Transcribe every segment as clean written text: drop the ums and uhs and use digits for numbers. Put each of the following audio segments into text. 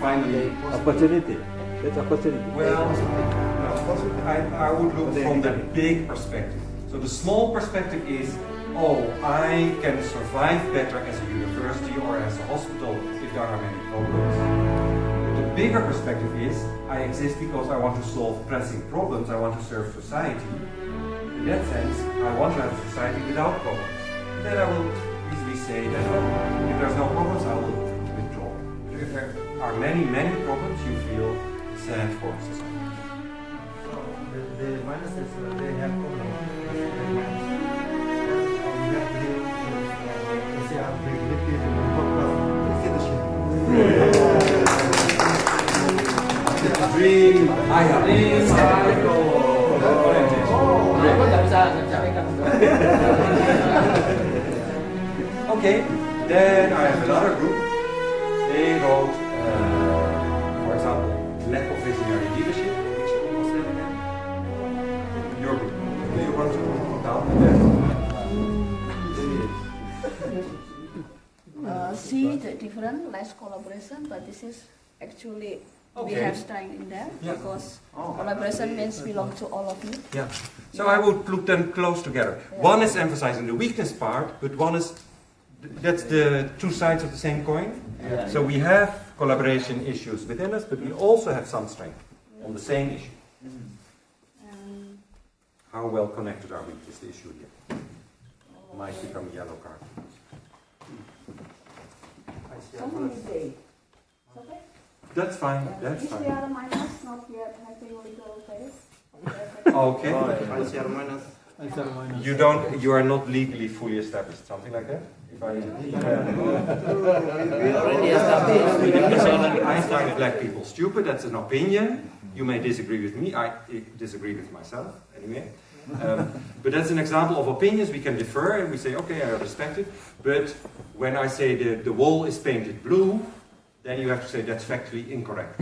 finally... Opportunity. That's opportunity. Well, I would look from the big perspective. So the small perspective is, oh, I can survive better as a university or as a hospital if there are many problems. The bigger perspective is, I exist because I want to solve pressing problems, I want to serve society. In that sense, I want to have a society without problems. Then I will easily say that if there's no problems, I will withdraw. But if there are many, many problems, you feel sad for society. So the minus is they have problems. Dream, I have dreams, Okay, then I have another group. They wrote, for example, lack of visionary leadership. Which group was that again? Your group. Do you want to down there? See the different, less collaboration, but this is actually we have strength in there because collaboration means belong to all of you. Yeah. So I would look them close together. Yeah. One is emphasizing the weakness part, but one is that's the two sides of the same coin. Yeah. So we have collaboration issues within us, but we also have some strength on the same issue. How well connected are we is the issue here. Might become a yellow card. Okay? That's fine. That's if fine. we are minus, not yet having legal phase. Okay. Minus. You are not legally fully established, something like that? If I find black people stupid, that's an opinion. You may disagree with me, I disagree with myself, anyway. But that's an example of opinions. We can differ and we say, okay, I respect it. But when I say the wall is painted blue, then you have to say that's factually incorrect.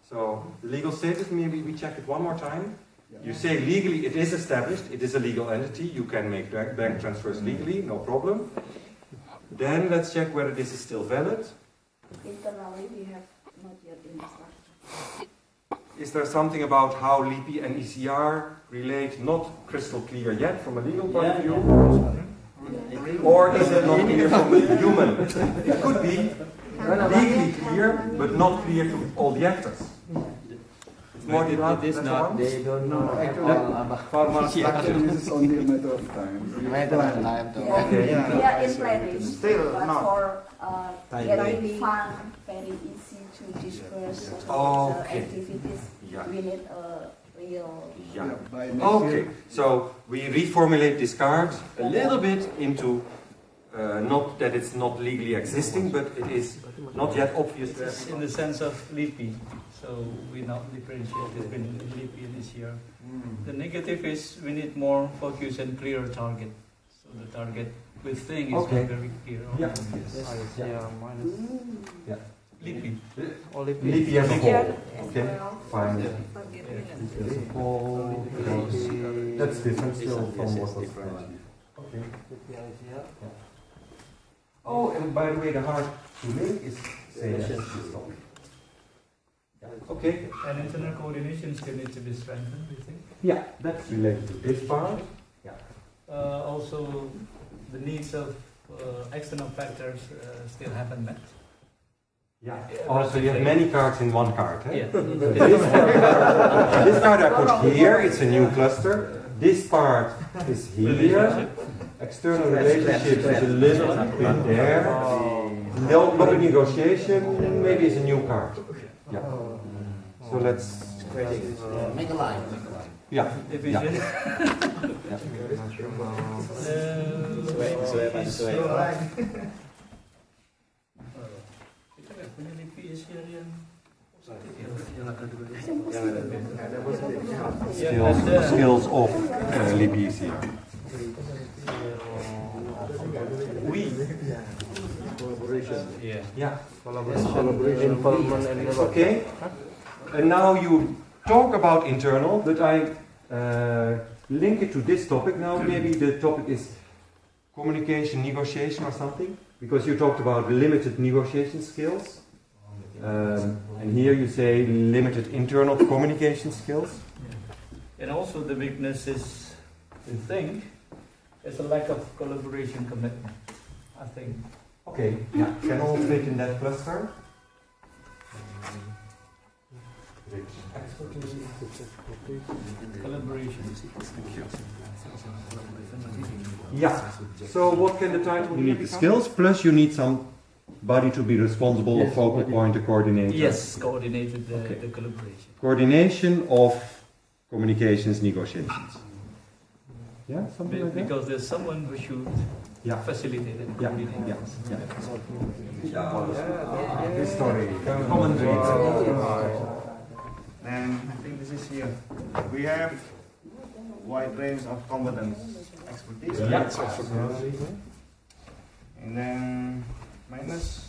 So the legal status, maybe we check it one more time. You say legally it is established, it is a legal entity, you can make bank transfers legally, no problem. Then let's check whether this is still valid. Internally we have not yet in the structure. Is there something about how LIPI and ECR relate not crystal clear yet from a legal point of view? Or is it not clear from the human? It could be legally clear, but not clear to all the actors. It is not, they don't know formal structure. This is only a matter of time. Matter of time. Okay. We are in planning, Still but not. for getting fun, very easy to disperse activities. Yeah. We need a real. Yeah. Okay. So we reformulate this card a little bit into not that it's not legally existing, but it is not yet obvious. In the sense of LIPI, so we now differentiate between LIPI and ECR. The negative is we need more focus and clearer target. So the target with thing is not very clear. Yeah. Yeah. LIPI. LIPI as a whole. Okay. Fine. That's different still from what was mentioned. Okay. Oh, and by the way, the hard to link is say yes. Okay. And internal coordination still needs to be strengthened, we think. Yeah, that's related to this part. Yeah. Also, the needs of external factors still haven't met. Yeah. Also, you have many cards in one card. Eh? Yeah. This card I put here, it's a new cluster. This part is here. External relationships is a little bit there. Public negotiation maybe is a new card. Yeah. So let's Make a line. yeah. Division. Skills of LIPI here. Collaboration. Yeah. Collaboration. Involvement and Okay. And now you talk about internal, but I link it to this topic now. Maybe the topic is communication, negotiation or something, because you talked about limited negotiation skills. And here you say limited internal communication skills. And also the weakness is, we think, is a lack of collaboration commitment, I think. Okay, yeah, can all fit in that cluster? Collaboration. Yeah, so what can the title be? You need the skills, plus you need somebody to be responsible, a focal point, a coordinator. Yes, coordinated the collaboration. Coordination of communications, negotiations. Yeah, something like that? Because there's someone who should facilitate and coordinate. This story, common dreams. And I think this is here. We have wide range of competence, expertise. And then minus.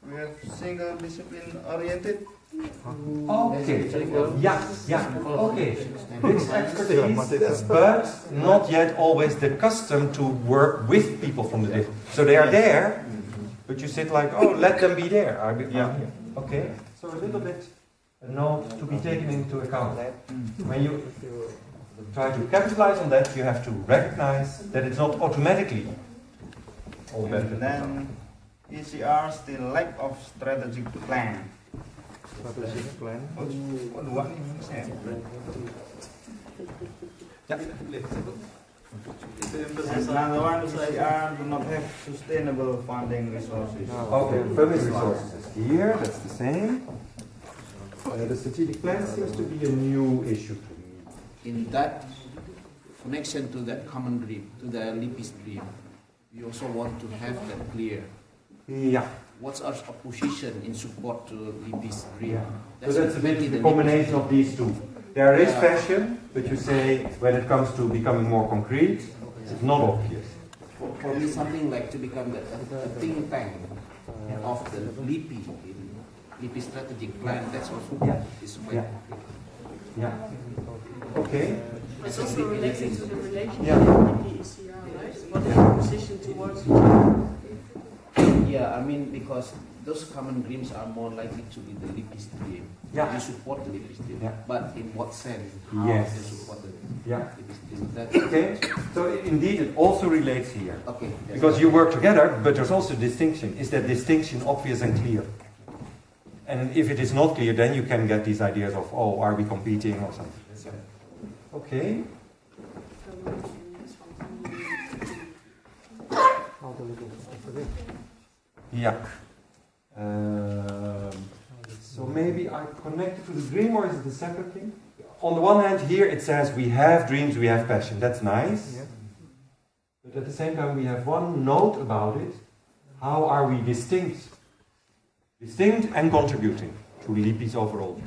We have single discipline oriented. Okay, okay. This expertise, but not yet always the custom to work with people from the different. So they are there, but you sit like, oh, let them be there. Okay, so a little bit a note to be taken into account. When you try to capitalize on that, you have to recognize that it's not automatically all better. And then ECR still lack of strategic plan. Strategic plan. Dua nih saya. And another one, ECR do not have sustainable funding resources. Okay, funding resources. Here, that's the same. The strategic plan seems to be a new issue to me. In that connection to that common dream, to the LIPI dream, we also want to have that clear. Yeah. What's our position in support to LIPI's dream? So that's a bit the combination of these two. There is passion, but you say when it comes to becoming more concrete, it's not obvious. For me, something like to become a think tank of the LIPI, LIPI strategic plan, that's what is quite Yeah. Okay. It's also related to the relationship Yeah. with the ECR, right? What is your position towards each other? Yeah, I mean, because those common dreams are more likely to be the LIPI's dream. Yeah. You support the LIPI's dream. Yeah. But in what sense? How Yes. you support the LIPI's dream? Okay. So indeed, it also relates here. Okay. Because you work together, but there's also distinction. Is that distinction obvious and clear? And if it is not clear, then you can get these ideas of, oh, are we competing or something. Okay. Yeah. So maybe I connect it to the dream, or is it a separate thing? On the one hand, here it says we have dreams, we have passion. That's nice. Yeah. But at the same time, we have one note about it. How are we distinct? Distinct and contributing to LIPI's overall.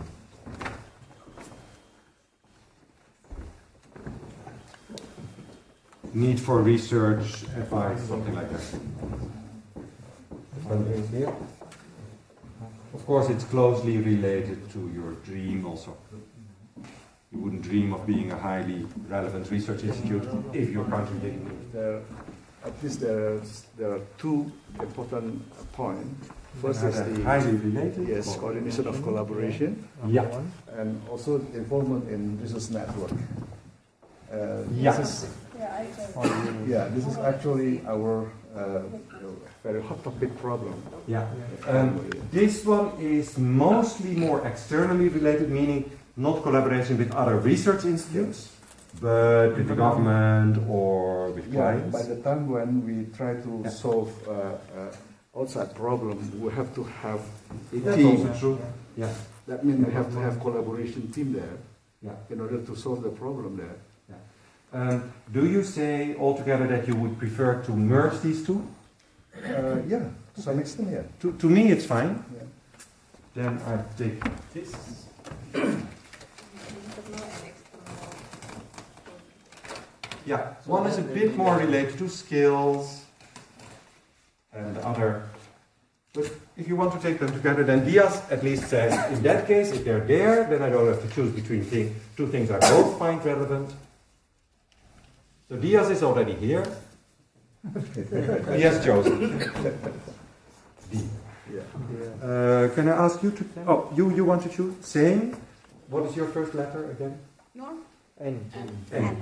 Need for research, advice, something like that. Here. Of course, it's closely related to your dream also. You wouldn't dream of being a highly relevant research institute if you're contradicting it. At least there are two important points. First is the highly related. yes, coordination of collaboration. Yeah. And also involvement in research network. Yes. This is actually our very hot topic problem. Yeah. This one is mostly more externally related, meaning not collaboration with other research institutes, but with the government or with clients. By the time when we try to solve outside problems, we have to have a That's team. also true. Yeah. That means we have to have collaboration team there Yeah. in order to solve the problem there. Do you say altogether that you would prefer to merge these two? To some extent, yeah. To me, it's fine. Yeah. Then I take this. Yeah, one is a bit more related to skills, and the other. But if you want to take them together, then Diaz at least says, in that case, if they're there, then I don't have to choose between two things I both find relevant. So Diaz is already here. He has chosen. D. Yeah. Can I ask you to? Oh, you want to choose? Same. What is your first letter again? Nor? N. N.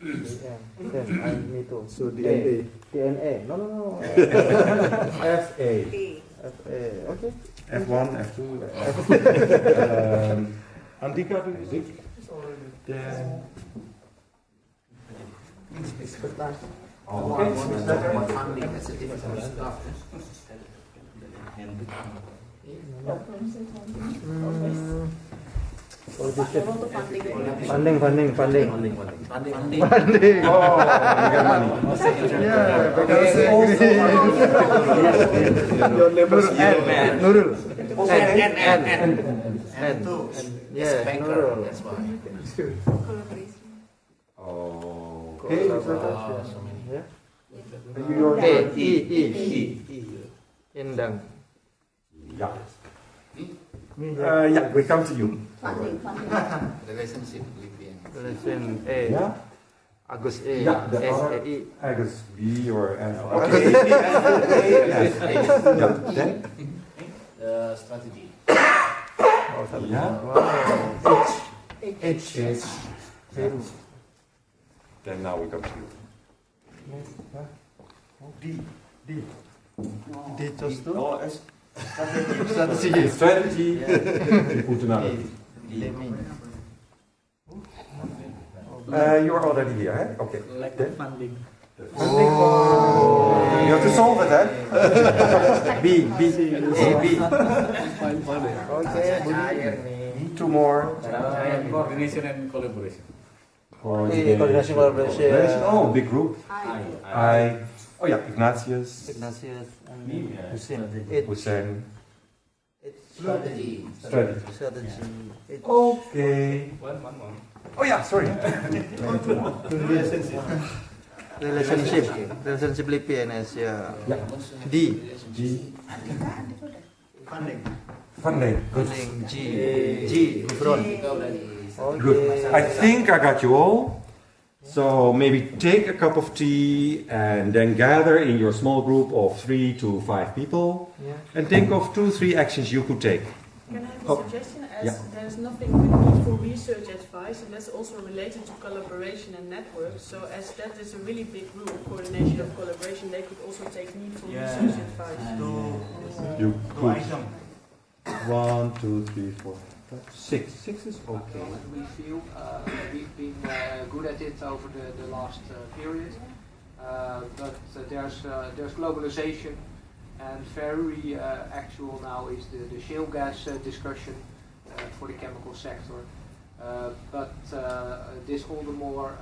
Yes, I need to. So DNA. DNA. No. F A. FA. Okay. F1, F2. Andika, do you think? Then. Okay. Funding, that's a difficult stuff. Funding. Funding. Oh, you get money. Yeah, because Your neighbor Nurul. And Yeah, banker, Nurul. that's why. Oh. Okay. So many. Yeah. Your E. Endang. Yeah. Yeah, we come to you. Funding. Relationship LIPI and Relation A. Yeah. Agus A. Yeah, the S other- A E. I guess B or F. Okay. Yeah. Then. strategy. Oh, Yeah. wow. H. H. Then now we come to you. D just to. Oh, S. Strategy. Strategy. We put another. You are already here, eh? Okay. Like Then- funding. Oh. You have to solve it, eh? B. A B. Saya cair nih. Two more. Coordination and collaboration. Coordination collaboration. Oh, big group. I. Oh yeah, Ignatius, Ignatius and Hussein. It. Hussein. Strategy. Strategy. It. Okay. One. Oh yeah, sorry. Relationship LIPI and S. Yeah. D. G. Funding. Funding. Funding G. Gufron. Good. I think I got you all. So maybe take a cup of tea and then gather in your small group of 3 to 5 people Yeah. and think of 2-3 actions you could take. Can I have Oh, a suggestion? As yeah. there's nothing we need for research advice, and that's also related to collaboration and networks. So as that is a really big group, coordination of collaboration, they could also take need for research advice. You Two could. item. 1, 2, 3, 4, 5, 6. 6 is okay. We feel we've been good at it over the last period, but there's globalization, and very actual now is the shale gas discussion for the chemical sector. But this all the more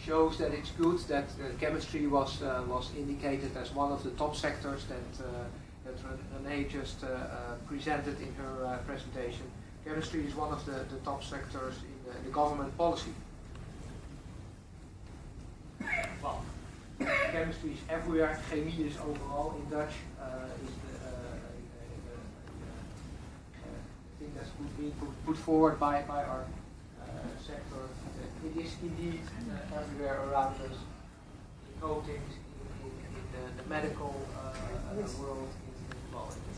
shows that it's good that chemistry was indicated as one of the top sectors that Renee just presented in her presentation. Chemistry is one of the top sectors in the government policy. Well, chemistry is everywhere. Chemie is overall in Dutch. I think that's being put forward by our sector. It is indeed everywhere around us. In coatings, in the medical world,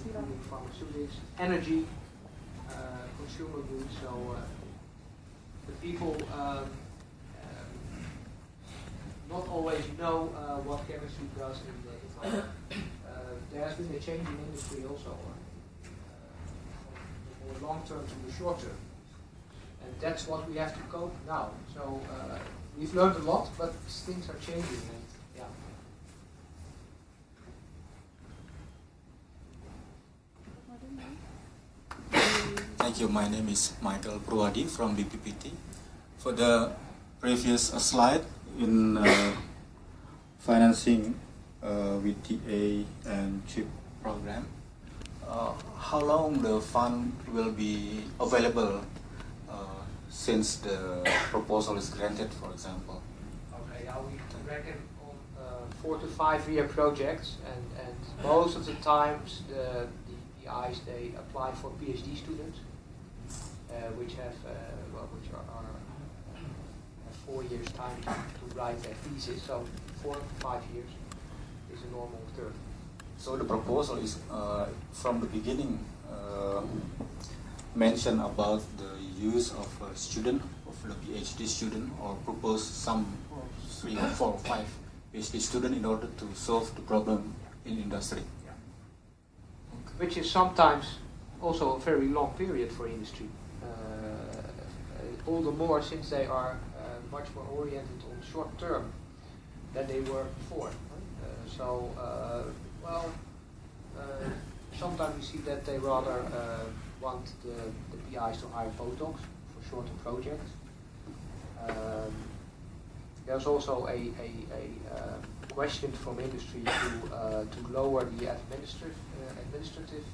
including pharmaceutics, energy, consumer goods. So the people not always know what chemistry does in life. There has been a change in industry also, from the long term to the short term. And that's what we have to cope now. So we've learned a lot, but things are changing. And, yeah. Thank you. My name is Michael Purwadi from BPPT. For the previous slide in financing with TA and CHIP program, how long the fund will be available since the proposal is granted, for example? Okay, we reckon on 4 to 5 year projects, and most of the times the PIs they apply for PhD students, which have 4 years time to write their thesis, so 4 to 5 years. is a normal term. So the proposal is from the beginning mention about the use of a student, of the PhD student, or propose some 3 or 4 or 5 PhD students in order to solve the problem in industry. Which is sometimes also a very long period for industry. All the more since they are much more oriented on short term than they were before. Sometimes we see that they rather want the PIs to hire postdocs for shorter projects. There's also a question from industry to lower the administrative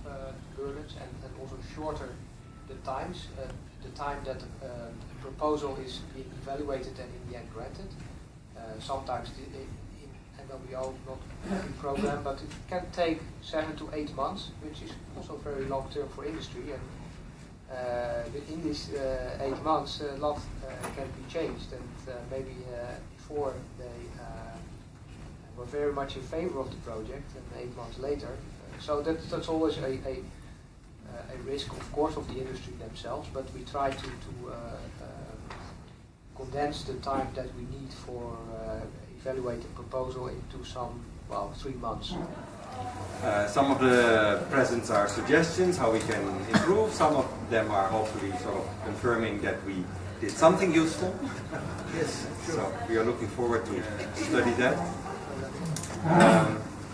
burdens and also shorter the times, the time that a proposal is being evaluated and in the end granted. Sometimes in MLBO, not every program, but it can take 7 to 8 months, which is also very long term for industry. And within these 8 months, a lot can be changed, and maybe before they were very much in favor of the project, and 8 months later. So that's always a risk, of course, of the industry themselves, but we try to condense the time that we need for evaluate the proposal into some, 3 months. Some of the presents are suggestions how we can improve. Some of them are hopefully sort of confirming that we did something useful. Yes, sure. So we are looking forward to study that.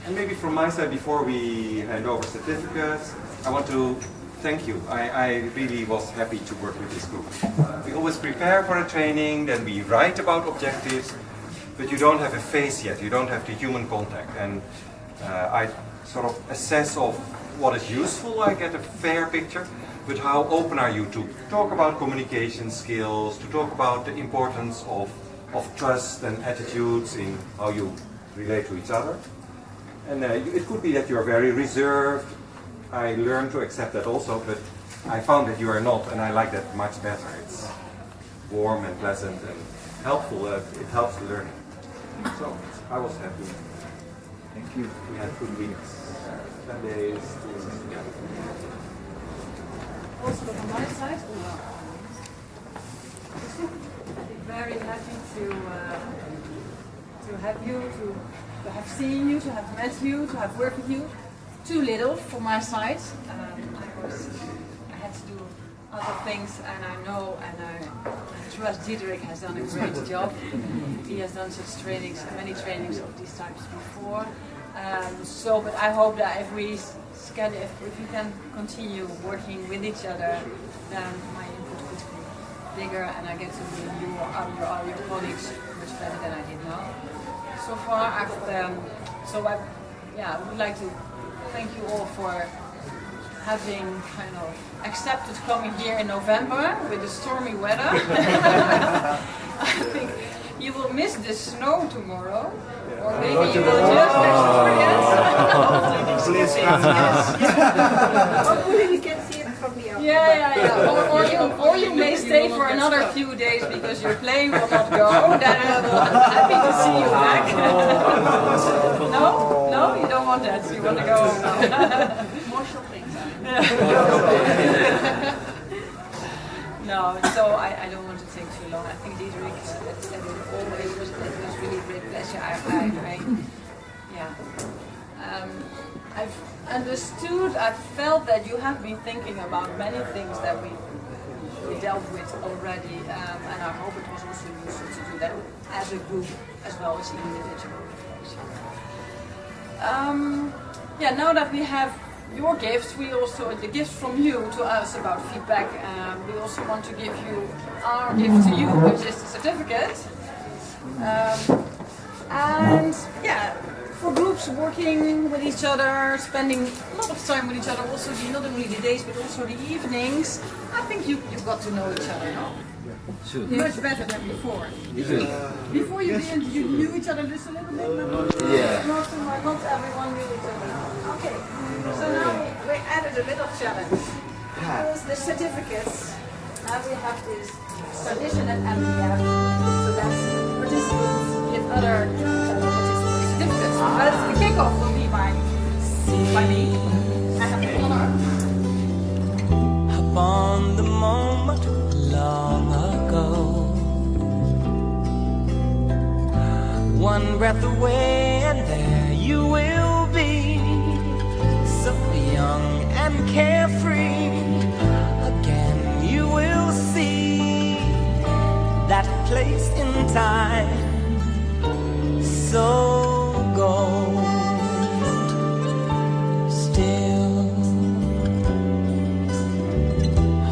And maybe from my side, before we hand over certificates, I want to thank you. I really was happy to work with this group. We always prepare for a training, then we write about objectives, but you don't have a face yet, you don't have the human contact. And I sort of assess of what is useful, I get a fair picture, but how open are you to talk about communication skills, to talk about the importance of trust and attitudes in how you relate to each other. And it could be that you are very reserved. I learned to accept that also, but I found that you are not, and I like that much better. It's warm and pleasant and helpful. It helps the learning. So I was happy. Thank you. We had good weeks, 10 days. Also from my side, very happy to have you, to have seen you, to have met you, to have worked with you. Too little from my side. I had to do other things, and I know and I trust Diederik has done a great job. He has done such trainings, many trainings of these types before. But I hope that if we can continue working with each other, then my input could be bigger, and I get to know you or all your colleagues much better than I did now. So far, I would like to thank you all for having kind of accepted coming here in November with the stormy weather. I think you will miss the snow tomorrow, or maybe you will just experience. Hopefully we can see it from the outside. Yeah. Or you may stay for another few days because your plane will not go. Then I'm happy to see you back. No, you don't want that. You want to go home now. More shopping. No, so I don't want to take too long. I think Diederik said it always was really a great pleasure. I've understood, I've felt that you have been thinking about many things that we dealt with already, and I hope it was also useful to do that as a group as well as individual. Now that we have your gifts, the gifts from you to us about feedback, we also want to give you our gift to you, which is the certificate. For groups working with each other, spending a lot of time with each other, also not only the days but also the evenings, I think you got to know each other now. Sure. Much better than before. Before you knew each other just a little bit. Yeah. Not everyone knew each other. Okay. So now we added a little challenge. Here's the certificates. Now we have this tradition at MDF, so that participants give other participants certificates. But it's the kick kickoff will be by me. I have the honor. Upon the moment long ago, one breath away and there you will be, so young and carefree. Again you will see that place in time, so gold. Still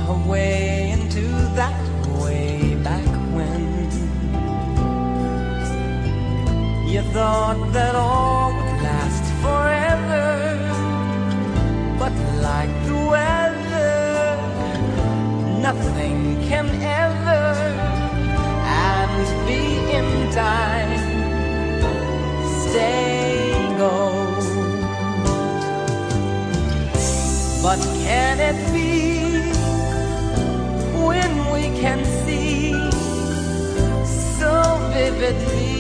away into that way back when you thought that all would last forever, but like the weather, nothing can ever and be in time stay gold. But can it be when we can see so vividly?